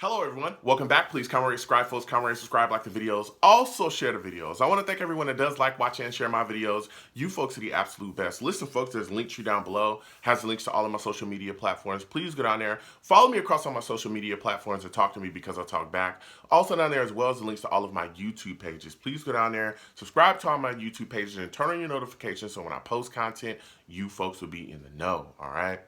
Hello everyone, welcome back. Please comment, rate, subscribe, folks. Comment, rate, subscribe, like the videos. Also share the videos. I want to thank everyone that does like, watch, and share my videos. You folks are the absolute best. Listen folks, there's a link tree down below. Has the links to all of my social media platforms. Please go down there. Follow me across all my social media platforms and talk to me because I'll talk back. Also down there as well as the links to all of my YouTube pages. Please go down there, subscribe to all my YouTube pages, and turn on your notifications so when I post content, you folks will be in the know, all right?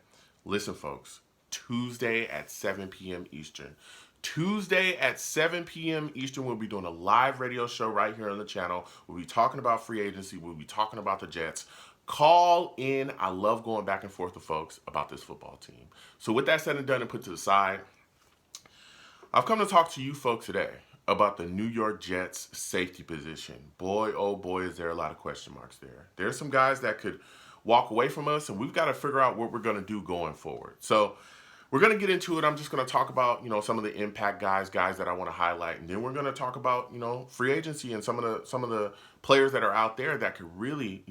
Listen folks, Tuesday at 7 p.m. Eastern. Tuesday at 7 p.m. Eastern, we'll be doing a live radio show right here on the channel. We'll be talking about free agency. We'll be talking about the Jets. Call in. I love going back and forth with folks about this football team. So with that said and done and put to the side, I've come to talk to you folks today about the New York Jets safety position. Boy, oh boy, is there a lot of question marks there. There's some guys that could walk away from us, and we've got to figure out what we're going to do going forward. So we're going to get into it. I'm just going to talk about, some of the impact guys that I want to highlight. And then we're going to talk about, free agency and some of the players that are out there that could really,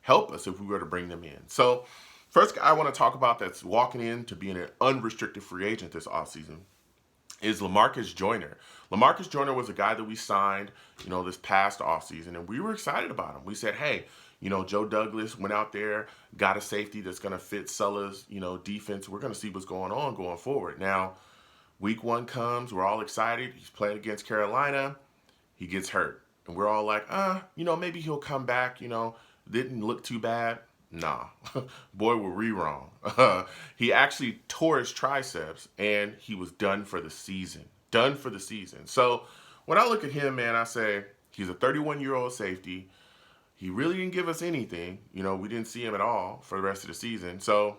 help us if we were to bring them in. So first guy I want to talk about that's walking in to being an unrestricted free agent this offseason is Lamarcus Joyner. Lamarcus Joyner was a guy that we signed, this past offseason, and we were excited about him. We said, hey, Joe Douglas went out there, got a safety that's going to fit Sulla's, defense. We're going to see what's going on going forward. Now, week one comes. We're all excited. He's playing against Carolina. He gets hurt. And we're all like, maybe he'll come back, didn't look too bad. Nah, boy, were we wrong. He actually tore his triceps, and he was done for the season. Done for the season. So when I look at him, man, I say he's a 31-year-old safety. He really didn't give us anything. We didn't see him at all for the rest of the season. So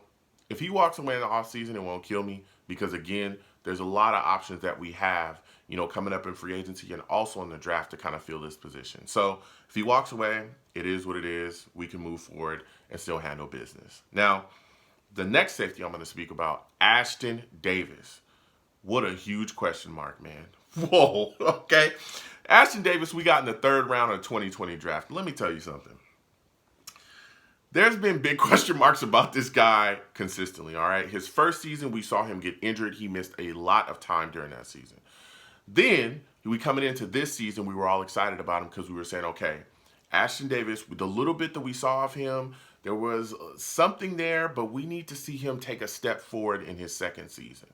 if he walks away in the offseason, it won't kill me because, again, there's a lot of options that we have, coming up in free agency and also in the draft to kind of fill this position. So if he walks away, it is what it is. We can move forward and still handle business. Now, the next safety I'm going to speak about, Ashton Davis. What a huge question mark, man. Whoa, okay. Ashton Davis, we got in the third round of the 2020 draft. Let me tell you something. There's been big question marks about this guy consistently, all right? His first season, we saw him get injured. He missed a lot of time during that season. Then, we coming into this season, we were all excited about him because we were saying, okay, Ashton Davis, with the little bit that we saw of him, there was something there, but we need to see him take a step forward in his second season.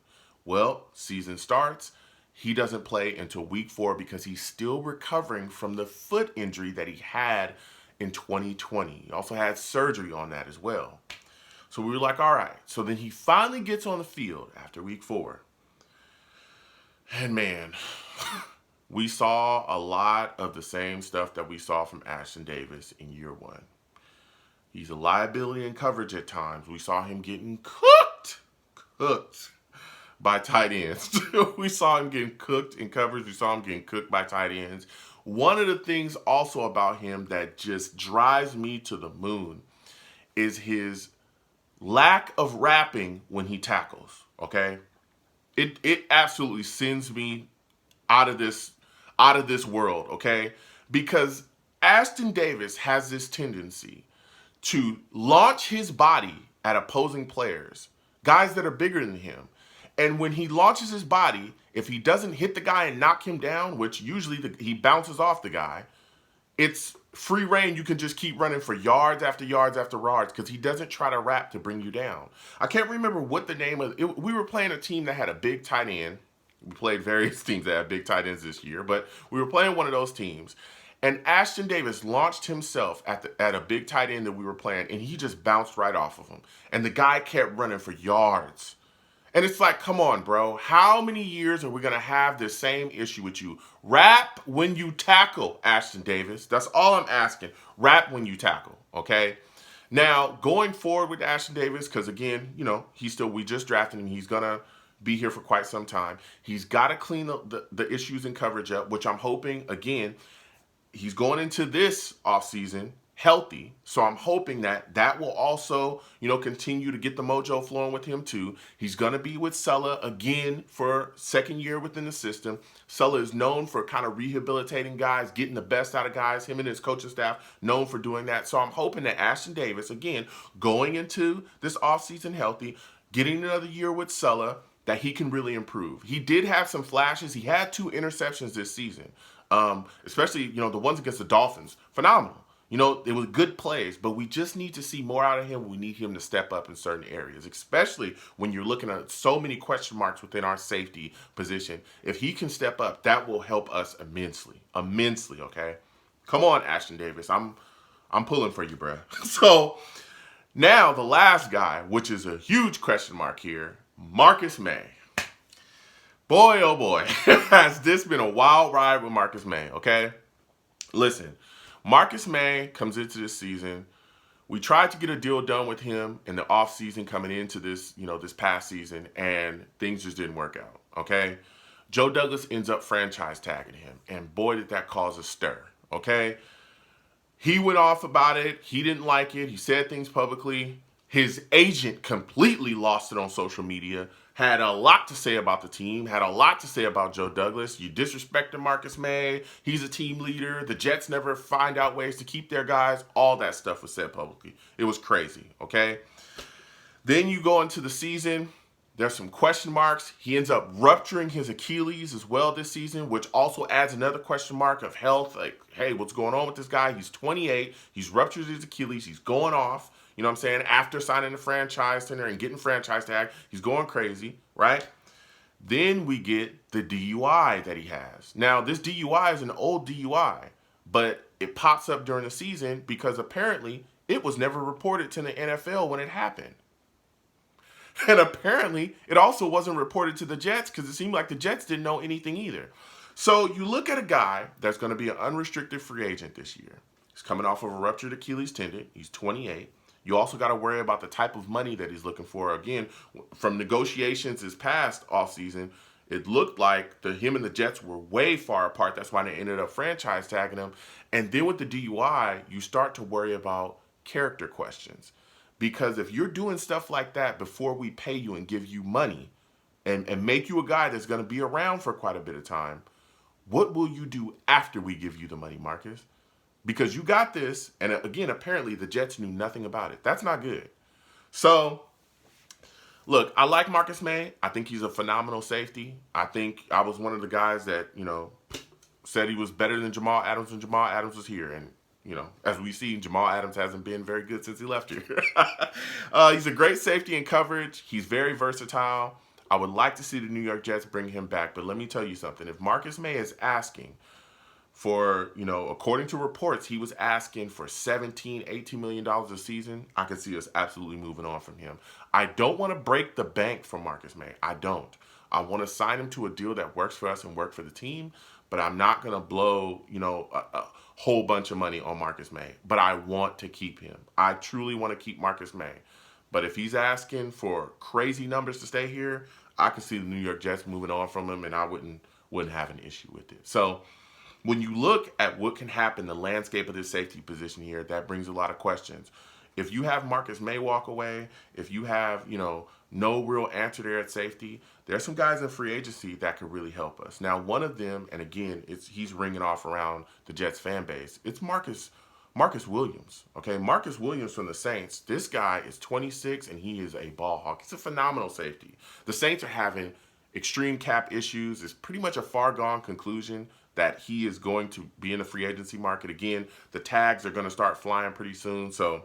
Well, season starts. He doesn't play until week 4 because he's still recovering from the foot injury that he had in 2020. He also had surgery on that as well. So we were like, all right. So then he finally gets on the field after week 4. And man, we saw a lot of the same stuff that we saw from Ashton Davis in year 1. He's a liability in coverage at times. We saw him getting cooked by tight ends. We saw him getting cooked in coverage. We saw him getting cooked by tight ends. One of the things also about him that just drives me to the moon is his lack of wrapping when he tackles, okay? It absolutely sends me out of this world, okay? Because Ashton Davis has this tendency to launch his body at opposing players, guys that are bigger than him. And when he launches his body, if he doesn't hit the guy and knock him down, which usually he bounces off the guy, it's free reign. You can just keep running for yards after yards after yards because he doesn't try to wrap to bring you down. I can't remember what the name of it. We were playing a team that had a big tight end. We played various teams that had big tight ends this year, but we were playing one of those teams. And Ashton Davis launched himself at a big tight end that we were playing, and he just bounced right off of him. And the guy kept running for yards. And it's like, come on, bro. How many years are we going to have this same issue with you? Wrap when you tackle, Ashton Davis. That's all I'm asking. Wrap when you tackle, okay? Now, going forward with Ashton Davis, because again, we just drafted him. He's going to be here for quite some time. He's got to clean up the issues in coverage up, which I'm hoping, again, he's going into this offseason healthy. So I'm hoping that will also, continue to get the mojo flowing with him too. He's going to be with Sulla again for second year within the system. Sulla is known for kind of rehabilitating guys, getting the best out of guys. Him and his coaching staff known for doing that. So I'm hoping that Ashton Davis, again, going into this offseason healthy, getting another year with Sulla, that he can really improve. He did have some flashes. He had 2 interceptions this season, especially, the ones against the Dolphins. Phenomenal. It was good plays, but we just need to see more out of him. We need him to step up in certain areas, especially when you're looking at so many question marks within our safety position. If he can step up, that will help us immensely. Immensely, okay? Come on, Ashton Davis. I'm pulling for you, bruh. So now the last guy, which is a huge question mark here, Marcus Maye. Boy, oh boy, has this been a wild ride with Marcus Maye, okay? Listen, Marcus Maye comes into this season. We tried to get a deal done with him in the offseason coming into this, this past season, and things just didn't work out, okay? Joe Douglas ends up franchise tagging him, and boy, did that cause a stir, okay? He went off about it. He didn't like it. He said things publicly. His agent completely lost it on social media, had a lot to say about the team, had a lot to say about Joe Douglas. You disrespected Marcus Maye. He's a team leader. The Jets never find out ways to keep their guys. All that stuff was said publicly. It was crazy, okay? Then you go into the season. There's some question marks. He ends up rupturing his Achilles as well this season, which also adds another question mark of health. Like, hey, what's going on with this guy? He's 28. He's ruptured his Achilles. He's going off. You know what I'm saying? After signing the franchise tender and getting franchise tag, he's going crazy, right? Then we get the DUI that he has. Now, this DUI is an old DUI, but it pops up during the season because apparently it was never reported to the NFL when it happened. And apparently it also wasn't reported to the Jets because it seemed like the Jets didn't know anything either. So you look at a guy that's going to be an unrestricted free agent this year. He's coming off of a ruptured Achilles tendon. He's 28. You also got to worry about the type of money that he's looking for. Again, from negotiations this past offseason, it looked like him and the Jets were way far apart. That's why they ended up franchise tagging him. And then with the DUI, you start to worry about character questions. Because if you're doing stuff like that before we pay you and give you money and make you a guy that's going to be around for quite a bit of time, what will you do after we give you the money, Marcus? Because you got this, and again, apparently the Jets knew nothing about it. That's not good. So, look, I like Marcus Maye. I think he's a phenomenal safety. I think I was one of the guys that, said he was better than Jamal Adams when Jamal Adams was here. And, as we see, Jamal Adams hasn't been very good since he left here. He's a great safety in coverage. He's very versatile. I would like to see the New York Jets bring him back. But let me tell you something. If Marcus Maye is asking for, according to reports, he was asking for $17, $18 million a season, I could see us absolutely moving on from him. I don't want to break the bank for Marcus Maye. I don't. I want to sign him to a deal that works for us and work for the team, but I'm not going to blow, a whole bunch of money on Marcus Maye. But I want to keep him. I truly want to keep Marcus Maye. But if he's asking for crazy numbers to stay here, I can see the New York Jets moving on from him, and I wouldn't have an issue with it. So when you look at what can happen, the landscape of this safety position here, that brings a lot of questions. If you have Marcus Maye walk away, if you have, no real answer there at safety, there's some guys in free agency that could really help us. Now, one of them, and again, he's ringing off around the Jets fan base, it's Marcus Williams, okay? Marcus Williams from the Saints. This guy is 26, and he is a ball hawk. He's a phenomenal safety. The Saints are having extreme cap issues. It's pretty much a far-gone conclusion that he is going to be in the free agency market. Again, the tags are going to start flying pretty soon. So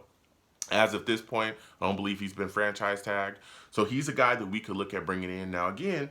as of this point, I don't believe he's been franchise tagged. So he's a guy that we could look at bringing in. Now, again,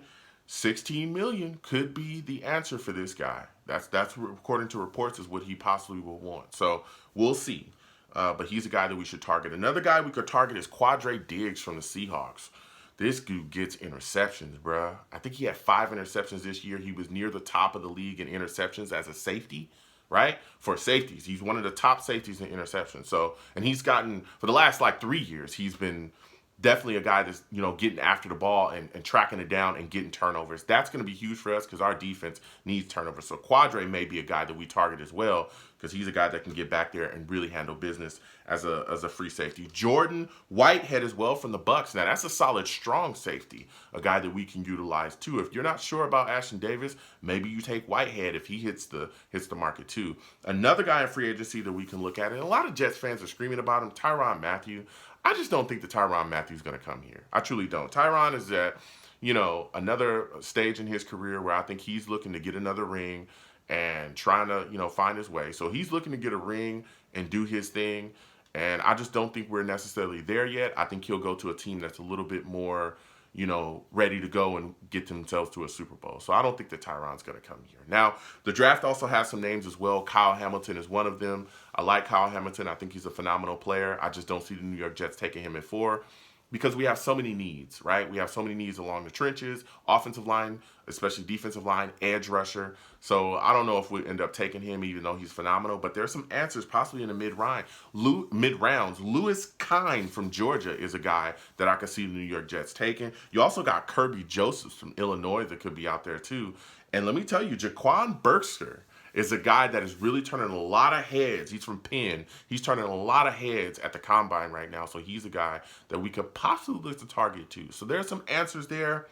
$16 million could be the answer for this guy. That's according to reports, is what he possibly will want. So we'll see. But he's a guy that we should target. Another guy we could target is Quadre Diggs from the Seahawks. This dude gets interceptions, bruh. I think he had 5 interceptions this year. He was near the top of the league in interceptions as a safety, right? For safeties. He's one of the top safeties in interceptions. So, and he's gotten, for the last 3 years, he's been definitely a guy that's, getting after the ball and tracking it down and getting turnovers. That's going to be huge for us because our defense needs turnovers. So Quadre may be a guy that we target as well because he's a guy that can get back there and really handle business as a free safety. Jordan Whitehead as well from the Bucs. Now, that's a solid, strong safety, a guy that we can utilize too. If you're not sure about Ashton Davis, maybe you take Whitehead if he hits the market too. Another guy in free agency that we can look at, and a lot of Jets fans are screaming about him, Tyrann Mathieu. I just don't think that Tyrann Mathieu is going to come here. I truly don't. Tyrann is that, another stage in his career where I think he's looking to get another ring and trying to, find his way. So he's looking to get a ring and do his thing. And I just don't think we're necessarily there yet. I think he'll go to a team that's a little bit more, ready to go and get themselves to a Super Bowl. So I don't think that Tyron's going to come here. Now, the draft also has some names as well. Kyle Hamilton is one of them. I like Kyle Hamilton. I think he's a phenomenal player. I just don't see the New York Jets taking him at 4 because we have so many needs, right? We have so many needs along the trenches, offensive line, especially defensive line, edge rusher. So I don't know if we end up taking him, even though he's phenomenal. But there's some answers possibly in the mid-rounds. Lewis Kine from Georgia is a guy that I could see the New York Jets taking. You also got Kirby Josephs from Illinois that could be out there too. And let me tell you, Jaquan Berkster is a guy that is really turning a lot of heads. He's from Penn. He's turning a lot of heads at the combine right now. So he's a guy that we could possibly look to target too. So there's some answers there.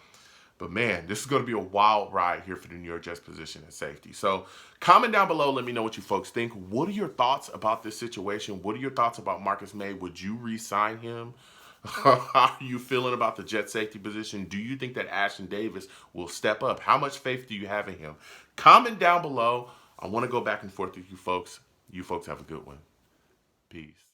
But man, this is going to be a wild ride here for the New York Jets position at safety. So comment down below. Let me know what you folks think. What are your thoughts about this situation? What are your thoughts about Marcus Maye? Would you re-sign him? How are you feeling about the Jet safety position? Do you think that Ashton Davis will step up? How much faith do you have in him? Comment down below. I want to go back and forth with you folks. You folks have a good one. Peace.